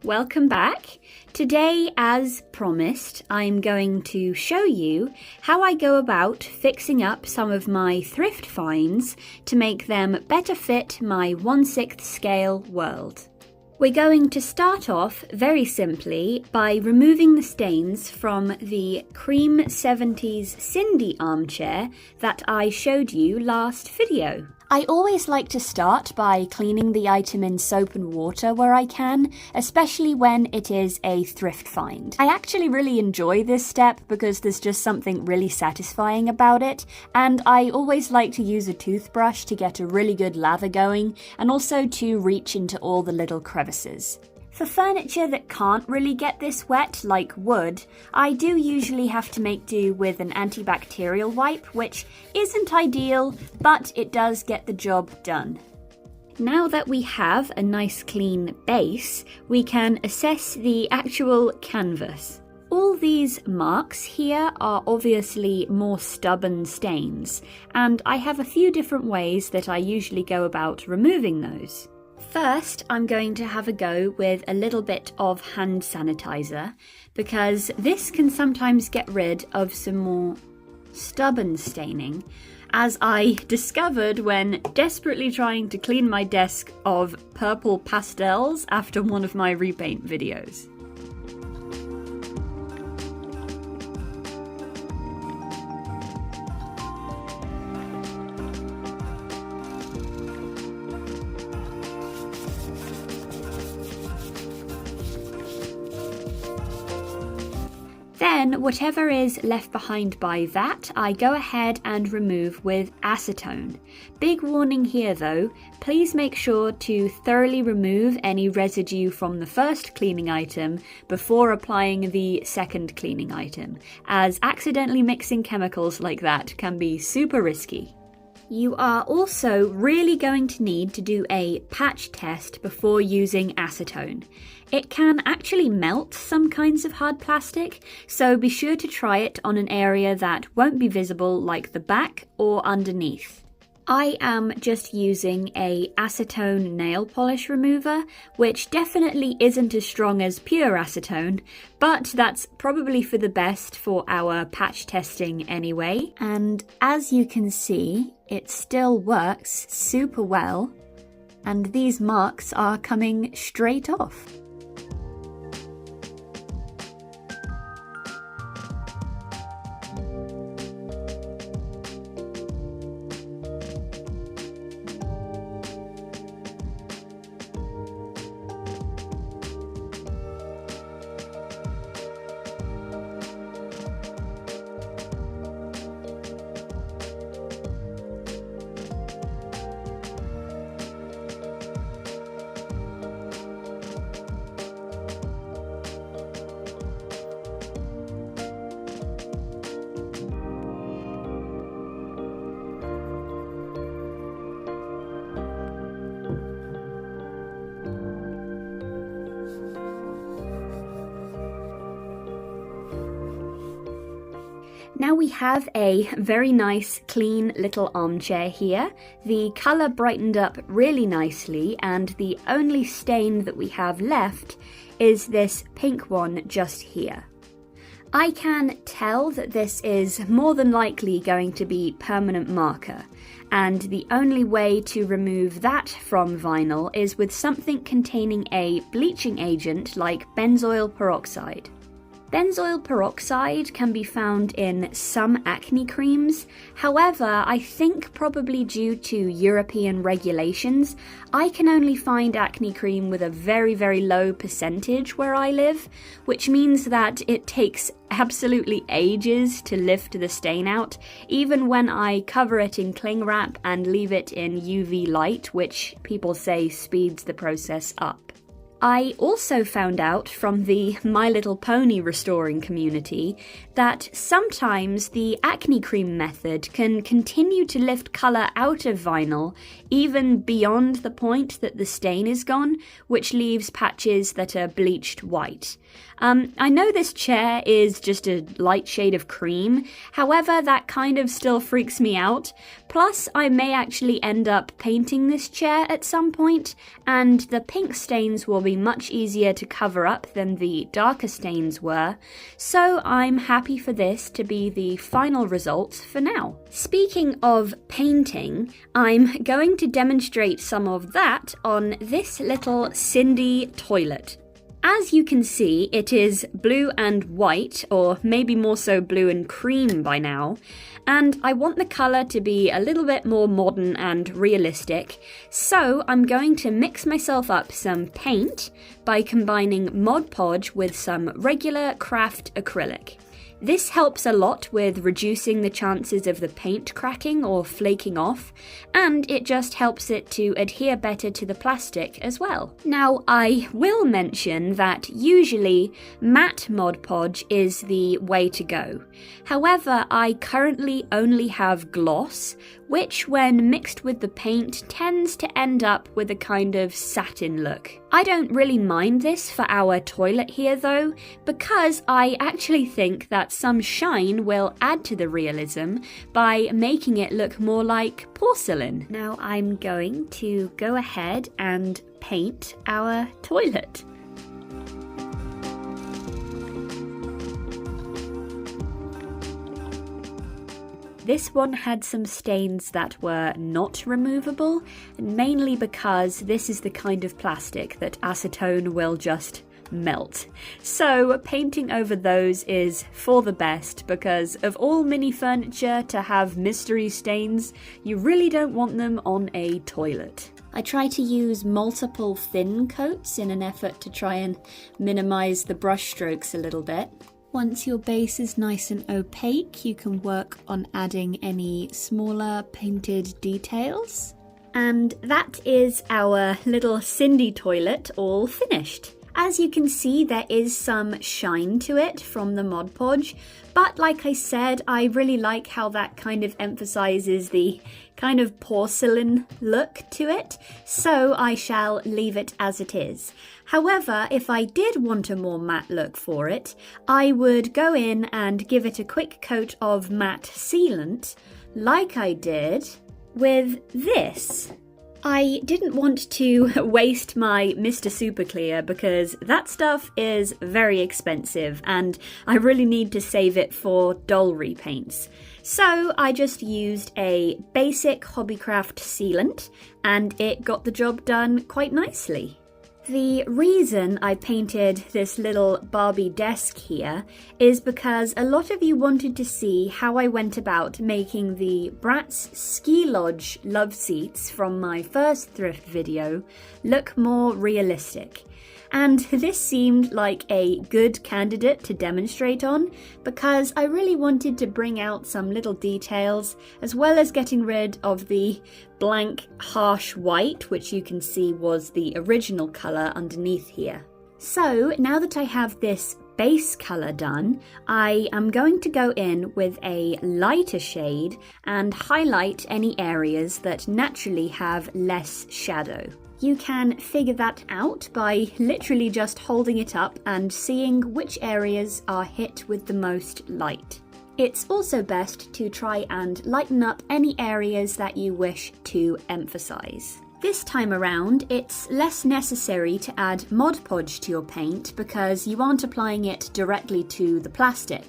welcome back. Today, as promised, I'm going to show you how I go about fixing up some of my thrift finds to make them better fit my 1/6 scale world. We're going to start off very simply by removing the stains from the cream 70s Cindy armchair that I showed you last video. I always like to start by cleaning the item in soap and water where I can, especially when it is a thrift find. I actually really enjoy this step because there's just something really satisfying about it, and I always like to use a toothbrush to get a really good lather going and also to reach into all the little crevices. For furniture that can't really get this wet, like wood, I do usually have to make do with an antibacterial wipe, which isn't ideal, but it does get the job done. Now that we have a nice clean base, we can assess the actual canvas. All these marks here are obviously more stubborn stains, and I have a few different ways that I usually go about removing those. First, I'm going to have a go with a little bit of hand sanitizer because this can sometimes get rid of some more stubborn staining, as I discovered when desperately trying to clean my desk of purple pastels after one of my repaint videos. Then, whatever is left behind by that, I go ahead and remove with acetone. Big warning here though, please make sure to thoroughly remove any residue from the first cleaning item before applying the second cleaning item, as accidentally mixing chemicals like that can be super risky. You are also really going to need to do a patch test before using acetone. It can actually melt some kinds of hard plastic, so be sure to try it on an area that won't be visible like the back or underneath. I am just using a acetone nail polish remover, which definitely isn't as strong as pure acetone, but that's probably for the best for our patch testing anyway. And as you can see, it still works super well, and these marks are coming straight off. Now we have a very nice, clean little armchair here. The colour brightened up really nicely, and the only stain that we have left is this pink one just here. I can tell that this is more than likely going to be permanent marker, and the only way to remove that from vinyl is with something containing a bleaching agent like benzoyl peroxide. Benzoyl peroxide can be found in some acne creams. However, I think probably due to European regulations, I can only find acne cream with a very, very low percentage where I live, which means that it takes absolutely ages to lift the stain out, even when I cover it in cling wrap and leave it in UV light, which people say speeds the process up. I also found out from the My Little Pony restoring community that sometimes the acne cream method can continue to lift colour out of vinyl even beyond the point that the stain is gone, which leaves patches that are bleached white. I know this chair is just a light shade of cream, however that kind of still freaks me out. Plus, I may actually end up painting this chair at some point, and the pink stains will be much easier to cover up than the darker stains were, so I'm happy for this to be the final result for now. Speaking of painting, I'm going to demonstrate some of that on this little Cindy toilet. As you can see, it is blue and white, or maybe more so blue and cream by now, and I want the colour to be a little bit more modern and realistic, so I'm going to mix myself up some paint by combining Mod Podge with some regular craft acrylic. This helps a lot with reducing the chances of the paint cracking or flaking off, and it just helps it to adhere better to the plastic as well. Now, I will mention that usually matte Mod Podge is the way to go. However, I currently only have gloss, which when mixed with the paint tends to end up with a kind of satin look. I don't really mind this for our toilet here though, because I actually think that some shine will add to the realism by making it look more like porcelain. Now I'm going to go ahead and paint our toilet. This one had some stains that were not removable, mainly because this is the kind of plastic that acetone will just melt. So painting over those is for the best, because of all mini furniture to have mystery stains, you really don't want them on a toilet. I try to use multiple thin coats in an effort to try and minimize the brush strokes a little bit. Once your base is nice and opaque, you can work on adding any smaller painted details. And that is our little Cindy toilet all finished. As you can see, there is some shine to it from the Mod Podge, but like I said, I really like how that kind of emphasizes the kind of porcelain look to it, so I shall leave it as it is. However, if I did want a more matte look for it, I would go in and give it a quick coat of matte sealant, like I did with this. I didn't want to waste my Mr. Super Clear because that stuff is very expensive and I really need to save it for doll repaints. So I just used a basic Hobbycraft sealant and it got the job done quite nicely. The reason I painted this little Barbie desk here is because a lot of you wanted to see how I went about making the Bratz Ski Lodge love seats from my first thrift video look more realistic. And this seemed like a good candidate to demonstrate on because I really wanted to bring out some little details as well as getting rid of the blank harsh white, which you can see was the original colour underneath here. So now that I have this base colour done, I am going to go in with a lighter shade and highlight any areas that naturally have less shadow. You can figure that out by literally just holding it up and seeing which areas are hit with the most light. It's also best to try and lighten up any areas that you wish to emphasize. This time around, it's less necessary to add Mod Podge to your paint because you aren't applying it directly to the plastic.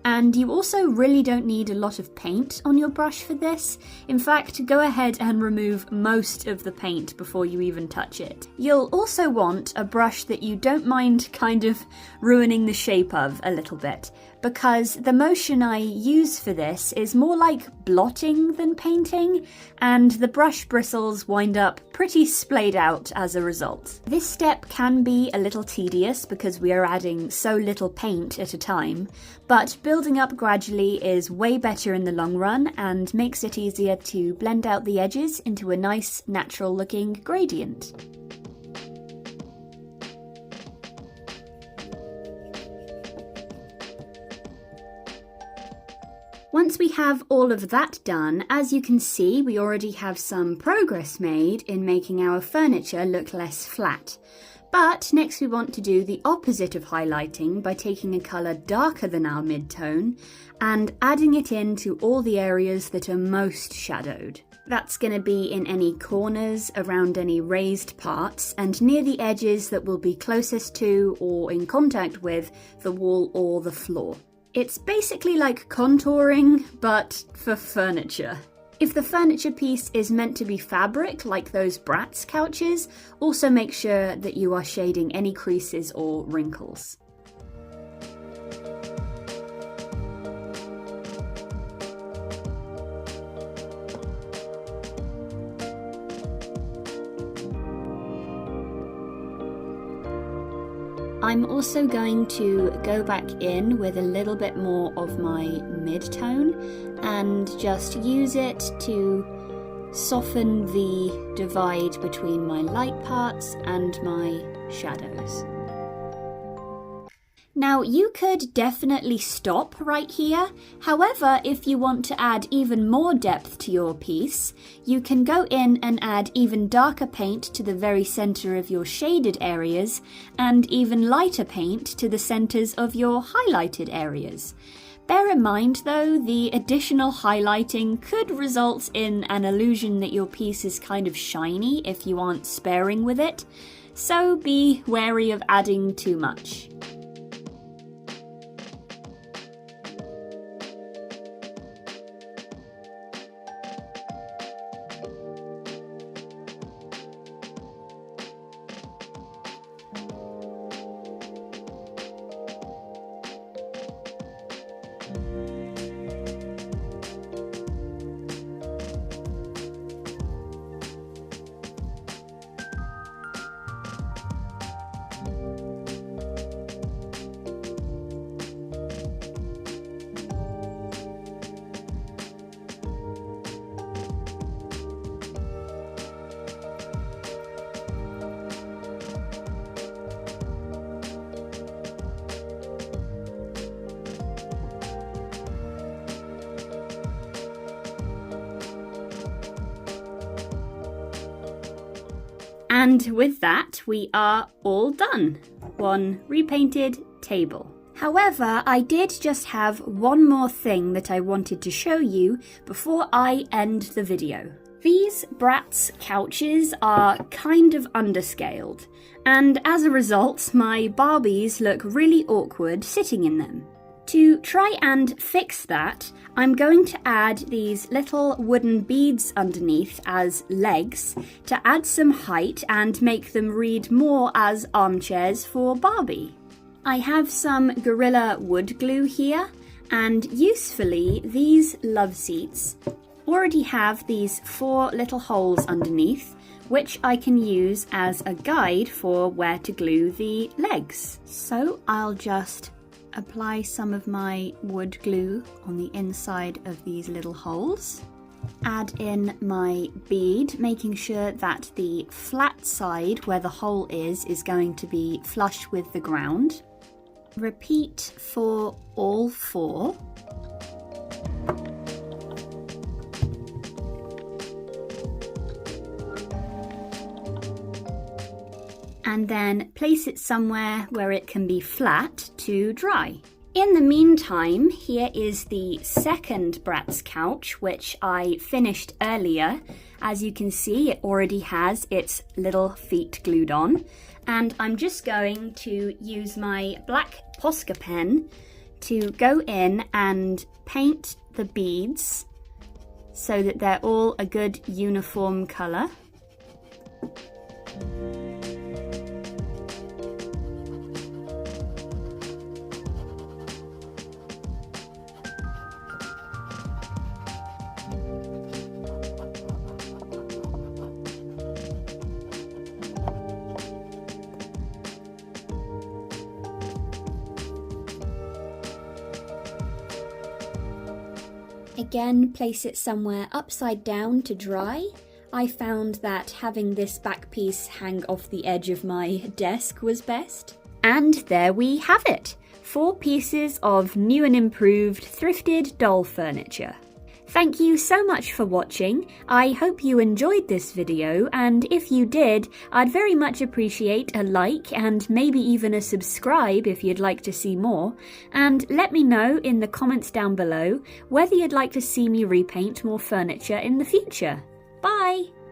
And you also really don't need a lot of paint on your brush for this. In fact, go ahead and remove most of the paint before you even touch it. You'll also want a brush that you don't mind kind of ruining the shape of a little bit, because the motion I use for this is more like blotting than painting, and the brush bristles wind up pretty splayed out as a result. This step can be a little tedious because we are adding so little paint at a time, but building up gradually is way better in the long run and makes it easier to blend out the edges into a nice natural looking gradient. Once we have all of that done, as you can see, we already have some progress made in making our furniture look less flat. But next we want to do the opposite of highlighting by taking a colour darker than our mid-tone and adding it into all the areas that are most shadowed. That's going to be in any corners, around any raised parts, and near the edges that will be closest to or in contact with the wall or the floor. It's basically like contouring, but for furniture. If the furniture piece is meant to be fabric, like those Bratz couches, also make sure that you are shading any creases or wrinkles. I'm also going to go back in with a little bit more of my mid-tone and just use it to soften the divide between my light parts and my shadows. Now, you could definitely stop right here. However, if you want to add even more depth to your piece, you can go in and add even darker paint to the very center of your shaded areas and even lighter paint to the centers of your highlighted areas. Bear in mind, though, the additional highlighting could result in an illusion that your piece is kind of shiny if you aren't sparing with it, so be wary of adding too much. And with that, we are all done. One repainted table. However, I did just have one more thing that I wanted to show you before I end the video. These Bratz couches are kind of underscaled, and as a result, my Barbies look really awkward sitting in them. To try and fix that, I'm going to add these little wooden beads underneath as legs to add some height and make them read more as armchairs for Barbie. I have some Gorilla wood glue here, and usefully these love seats already have these 4 little holes underneath, which I can use as a guide for where to glue the legs. So I'll just apply some of my wood glue on the inside of these little holes. Add in my bead, making sure that the flat side where the hole is going to be flush with the ground. Repeat for all 4. And then place it somewhere where it can be flat to dry. In the meantime, here is the second Bratz couch, which I finished earlier. As you can see, it already has its little feet glued on. And I'm just going to use my black Posca pen to go in and paint the beads so that they're all a good uniform colour. Again, place it somewhere upside down to dry. I found that having this back piece hang off the edge of my desk was best. And there we have it, 4 pieces of new and improved thrifted doll furniture. Thank you so much for watching. I hope you enjoyed this video, and if you did, I'd very much appreciate a like and maybe even a subscribe if you'd like to see more, and let me know in the comments down below whether you'd like to see me repaint more furniture in the future. Bye!